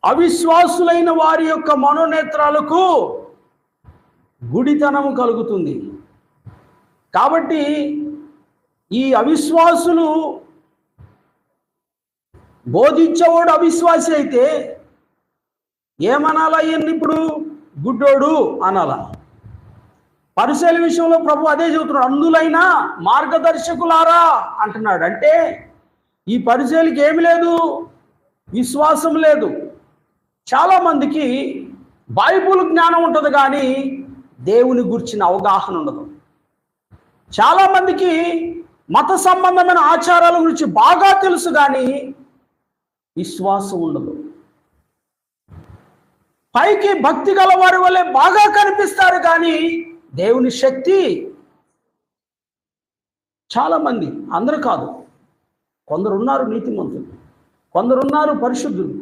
అవిశ్వాసులైన వారి యొక్క మనోనేత్రాలకు గుడితనము కలుగుతుంది. కాబట్టి ఈ అవిశ్వాసులు బోధించేవాడు అవిశ్వాసి అయితే ఏమనాలా? ఇప్పుడు గుడ్డోడు అనాలా? పరిసయ్యుల విషయంలో ప్రభు అదే చెబుతున్నాడు, అందులైనా మార్గదర్శకులారా అంటున్నాడు. అంటే ఈ పరిసయ్యులకి ఏమి లేదు, విశ్వాసం లేదు. చాలామందికి బైబుల్ జ్ఞానం ఉంటుంది కానీ దేవుని గురించిన అవగాహన ఉండదు. చాలామందికి మత సంబంధమైన ఆచారాల గురించి బాగా తెలుసు కానీ విశ్వాసం ఉండదు. పైకి భక్తి గల వారి వల్లే బాగా కనిపిస్తారు కానీ దేవుని శక్తి చాలామంది, అందరూ కాదు, కొందరున్నారు నీతిమంతులు, కొందరున్నారు పరిశుద్ధులు,